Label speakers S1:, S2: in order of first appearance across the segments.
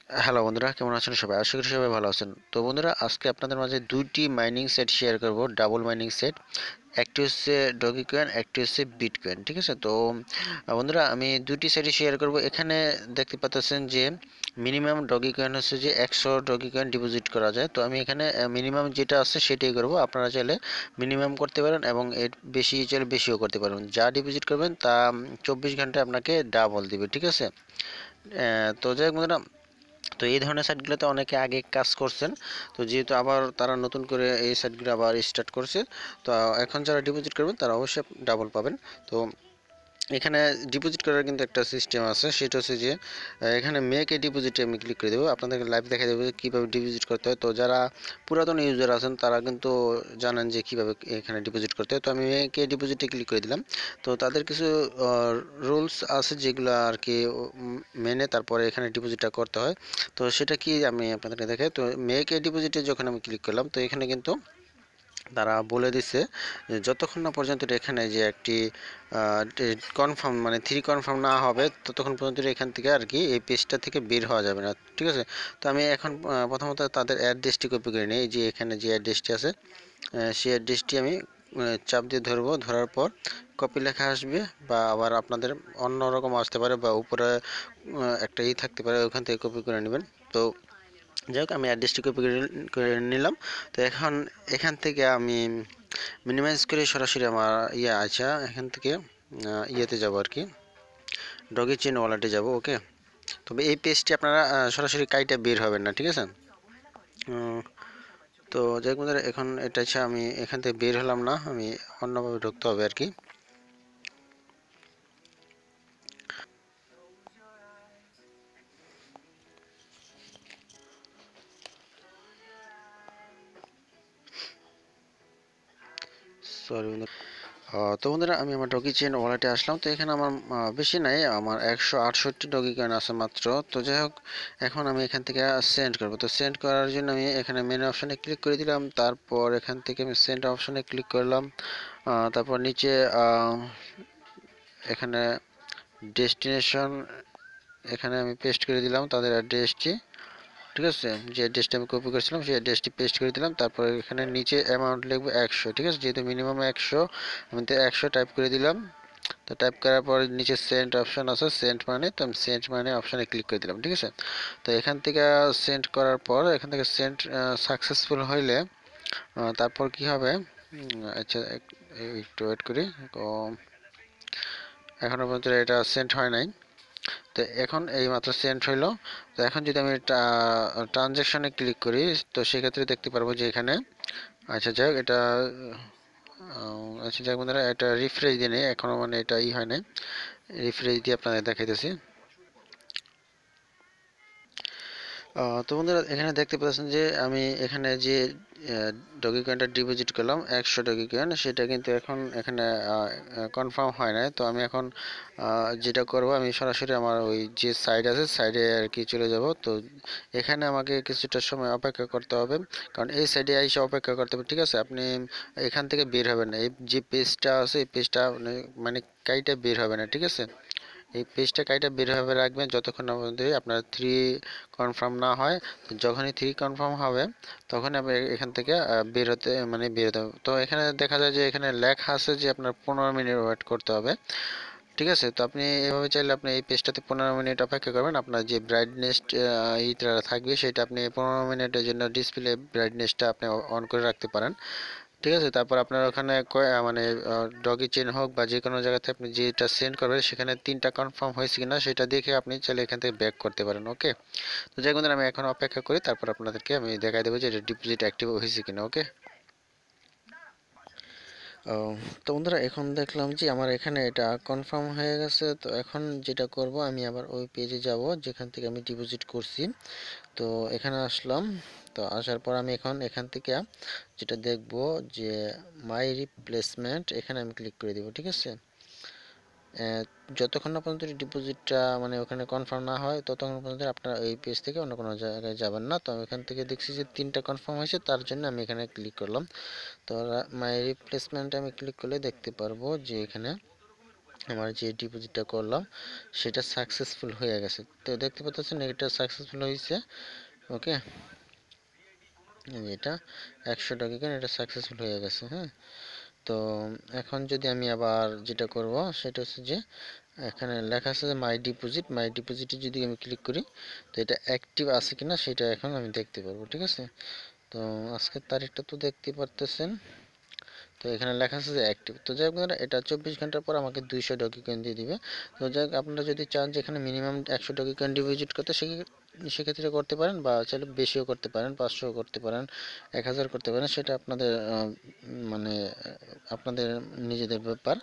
S1: Hello বন্ধুরা, কেমন আছেন সবাই? আশা করি সবাই ভালো আছেন। তো বন্ধুরা, আজকে আপনাদের মাঝে দুইটি মাইনিং সেট শেয়ার করব, ডাবল মাইনিং সেট। একটি হচ্ছে ডগিকয়েন, একটি হচ্ছে বিটকয়েন। ঠিক আছে? তো বন্ধুরা, আমি দুটি সেটই শেয়ার করব। এখানে দেখতে পাচ্ছেন যে মিনিমাম ডগিকয়েন হচ্ছে যে 100 ডগিকয়েন ডিপোজিট করা যায়। তো আমি এখানে মিনিমাম যেটা আছে সেটাই করব। আপনারা চাইলে মিনিমাম করতে পারেন এবং এর বেশি চাইলে বেশিও করতে পারেন। যা ডিপোজিট করবেন তা 24 ঘন্টায় আপনাকে ডাবল দিবে। ঠিক আছে? তো যাই হোক বন্ধুরা, তো এই ধরনের সাইটগুলোতে অনেকে আগে কাজ করছেন। তো যেহেতু আবার তারা নতুন করে এই সাইটগুলো আবার স্টার্ট করছে, তো এখন যারা ডিপোজিট করবেন তারা অবশ্যই ডাবল পাবেন। তো এখানে ডিপোজিট করার কিন্তু একটা সিস্টেম আছে, সেটা হচ্ছে যে এখানে মেক এ ডিপোজিটে আমি ক্লিক করে দেবো। আপনাদেরকে লাইভ দেখা দেবো যে কীভাবে ডিপোজিট করতে হয়। তো যারা পুরাতন ইউজার আছেন তারা কিন্তু জানেন যে কীভাবে এখানে ডিপোজিট করতে হয়। তো আমি মেক এ ডিপোজিটে ক্লিক করে দিলাম। তো তাদের কিছু রুলস আছে যেগুলো আর কি মেনে তারপরে এখানে ডিপোজিটটা করতে হয়। তো সেটা কি আমি আপনাদেরকে দেখাই। তো মেক এ ডিপোজিটে যখন আমি ক্লিক করলাম, তো এখানে কিন্তু তারা বলে দিচ্ছে যে যতক্ষণ না পর্যন্ত এখানে যে একটি কনফার্ম মানে থ্রি কনফার্ম না হবে ততক্ষণ পর্যন্ত এখান থেকে আর কি এই পেজটা থেকে বের হওয়া যাবে না। ঠিক আছে? তো আমি এখন প্রথমত তাদের অ্যাড্রেসটি কপি করে নিই। এই যে এখানে যে অ্যাড্রেসটি আছে, সেই অ্যাড্রেসটি আমি চাপ দিয়ে ধরবো। ধরার পর কপি লেখা আসবে, বা আবার আপনাদের অন্য রকম আসতে পারে, বা উপরে একটা থাকতে পারে, ওখান থেকে কপি করে নেবেন। তো যাই হোক, আমি অ্যাড্রেসটি কপি করে নিলাম। তো এখন এখান থেকে আমি মিনিমাইজ করে সরাসরি আমার আচ্ছা, এখান থেকে ইয়েতে যাব আর কি, ডগি চেন ওয়ালেটে যাব। ওকে? তবে এই পেজটি আপনারা সরাসরি কাইটা বের হবেন না। ঠিক আছে? তো যাই হোক বন্ধুরা, এখন এটা হচ্ছে আমি এখান থেকে বের হলাম না, আমি অন্যভাবে ঢুকতে হবে আর কি। সরি বন্ধুরা। তো বন্ধুরা, আমি আমার ডগি চেন ওয়ালেটে আসলাম। তো এখানে আমার বেশি নাই, আমার 168 ডগি কয়েন আছে মাত্র। তো যাই হোক, এখন আমি এখান থেকে সেন্ড করব। তো সেন্ড করার জন্য আমি এখানে মেনু অপশানে ক্লিক করে দিলাম। তারপর এখান থেকে আমি সেন্ড অপশানে ক্লিক করলাম। তারপর নিচে এখানে ডেস্টিনেশন, এখানে আমি পেস্ট করে দিলাম তাদের অ্যাড্রেসটি। ঠিক আছে? যে অ্যাড্রেসটি আমি কপি করেছিলাম সেই অ্যাড্রেসটি পেস্ট করে দিলাম। তারপর এখানে নিচে অ্যামাউন্ট লিখবো 100। ঠিক আছে? যেহেতু মিনিমাম 100, আমি তো 100 টাইপ করে দিলাম। তো টাইপ করার পর নিচে সেন্ড অপশন আছে, সেন্ড মানি, তো আমি সেন্ড মানি অপশানে ক্লিক করে দিলাম। ঠিক আছে? তো এখান থেকে সেন্ড করার পর এখান থেকে সেন্ড সাকসেসফুল হইলে তারপর কি হবে, আচ্ছা একটু ওয়েট করি। তো এখনো পর্যন্ত এটা সেন্ড হয় নাই। তো এখন এই মাত্র সেন্ড হইলো। তো এখন যদি আমি ট্রানজ্যাকশনে ক্লিক করি, তো সেক্ষেত্রে দেখতে পারবো যে এখানে, আচ্ছা যাই হোক, এটা আচ্ছা যাই হোক বন্ধুরা, এটা রিফ্রেশ দিয়ে নেই এখনো, মানে এটা হয় নাই। রিফ্রেশ দিয়ে আপনাদের দেখাইতেছি। তো বন্ধুরা, এখানে দেখতে পাচ্ছেন যে আমি এখানে যে ডগি কয়েনটা ডিপোজিট করলাম 100 ডগি কয়েন, সেটা কিন্তু এখন এখানে কনফার্ম হয় নাই। তো আমি এখন যেটা করব, আমি সরাসরি আমার ওই যে সাইড আছে সাইডে আর কি চলে যাব। তো এখানে আমাকে কিছুটা সময় অপেক্ষা করতে হবে, কারণ এই সাইডে এসে অপেক্ষা করতে হবে। ঠিক আছে? আপনি এখান থেকে বের হবেন না, এই যে পেজটা আছে এই পেজটা মানে কাইটা বের হবে না। ঠিক আছে? এই পেজটা কাইটা বের হবে রাখবেন যতক্ষণ না পর্যন্ত আপনার থ্রি কনফার্ম না হয়। তো যখনই থ্রি কনফার্ম হবে তখন আপনি এখান থেকে বের হতে হবে। তো এখানে দেখা যায় যে এখানে লেখা আছে যে আপনার 15 মিনিট ওয়েট করতে হবে। ঠিক আছে? তো আপনি এভাবে চাইলে আপনি এই পেজটাতে 15 মিনিট অপেক্ষা করবেন। আপনার যে ব্রাইটনেস ইটা থাকবে সেটা আপনি 15 মিনিটের জন্য ডিসপ্লে ব্রাইটনেসটা আপনি অন করে রাখতে পারেন। ঠিক আছে? তারপর আপনার ওখানে মানে ডগি চেন হোক বা যে কোনো জায়গাতে আপনি যেটা সেন্ড করবেন সেখানে 3টা কনফার্ম হয়েছে কিনা সেটা দেখে আপনি চাইলে এখান থেকে ব্যাক করতে পারেন। ওকে? তো যাই বন্ধুরা, আমি এখন অপেক্ষা করি, তারপর আপনাদেরকে আমি দেখাই দেবো যে এটা ডিপোজিট অ্যাক্টিভ হয়েছে কিনা। ওকে? ও, তো বন্ধুরা, এখন দেখলাম যে আমার এখানে এটা কনফার্ম হয়ে গেছে। তো এখন যেটা করব, আমি আবার ওই পেজে যাব যেখান থেকে আমি ডিপোজিট করছি। তো এখানে আসলাম। তো আসার পর আমি এখন এখান থেকে যেটা দেখব যে মাই রিপ্লেসমেন্ট, এখানে আমি ক্লিক করে দেব। ঠিক আছে? যতক্ষণ না পর্যন্ত ডিপোজিটটা মানে ওখানে কনফার্ম না হয় ততক্ষণ পর্যন্ত আপনারা এই পেজ থেকে অন্য কোনো জায়গায় যাবেন না। তো আমি এখান থেকে দেখছি যে 3টা কনফার্ম হয়েছে, তার জন্য আমি এখানে ক্লিক করলাম। তো মাই রিপ্লেসমেন্টে আমি ক্লিক করলে দেখতে পারবো যে এখানে আমার যে ডিপোজিটটা করলাম সেটা সাকসেসফুল হয়ে গেছে। তো দেখতে পাচ্ছেন এটা সাকসেসফুল হয়েছে। ওকে, এটা 100 Dogecoin এটা সাকসেসফুল হয়ে গেছে। হ্যাঁ, তো এখন যদি আমি আবার যেটা করব সেটা হচ্ছে যে এখানে লেখা আছে যে মাই ডিপোজিটে যদি আমি ক্লিক করি তো এটা অ্যাক্টিভ আছে কিনা সেটা এখন আমি দেখতে পারবো। ঠিক আছে, তো আজকের তারিখটা তো দেখতে পারতেছেন। তো এখানে লেখা আছে যে অ্যাক্টিভ। তো যাই হোক এটা 24 ঘন্টার পর আমাকে 200 Dogecoin দিয়ে দিবে। তো যাই হোক আপনারা যদি চান যে এখানে মিনিমাম 100 Dogecoin ডিপোজিট করতে সেক্ষেত্রে করতে পারেন, বা চাইলে বেশিও করতে পারেন, 500 করতে পারেন, 1000 করতে পারেন, সেটা আপনাদের মানে আপনাদের নিজেদের ব্যাপার।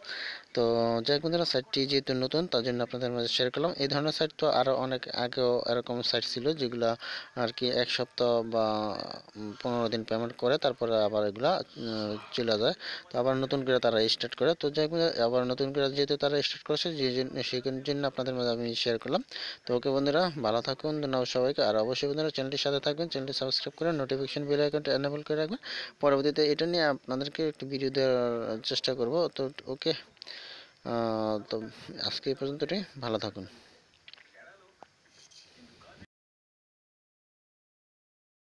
S1: তো যাই হোক বন্ধুরা, সাইটটি যেহেতু নতুন তার জন্য আপনাদের মাঝে শেয়ার করলাম। এই ধরনের সাইট তো আরও অনেক আগেও এরকম সাইট ছিল যেগুলা আর কি 1 সপ্তাহ বা 15 দিন পেমেন্ট করে তারপরে আবার এগুলা চলে যায়। তো আবার নতুন করে তারা স্টার্ট করে। তো যাই হোক আবার নতুন করে যেহেতু তারা স্টার্ট করেছে সেই জন্য আপনাদের মাঝে আমি শেয়ার করলাম। তো ওকে বন্ধুরা, ভালো থাকুন, ধন্যবাদ সবাইকে। আর অবশ্যই বন্ধুরা চ্যানেলটির সাথে থাকবেন, চ্যানেলটি সাবস্ক্রাইব করে নোটিফিকেশন বেল আইকনটা এনেবল করে রাখবেন। পরবর্তীতে এটা নিয়ে আপনাদেরকে একটি ভিডিও দেওয়ার চেষ্টা করব। তো ওকে, তো আজকে এই পর্যন্তই, ভালো থাকুন।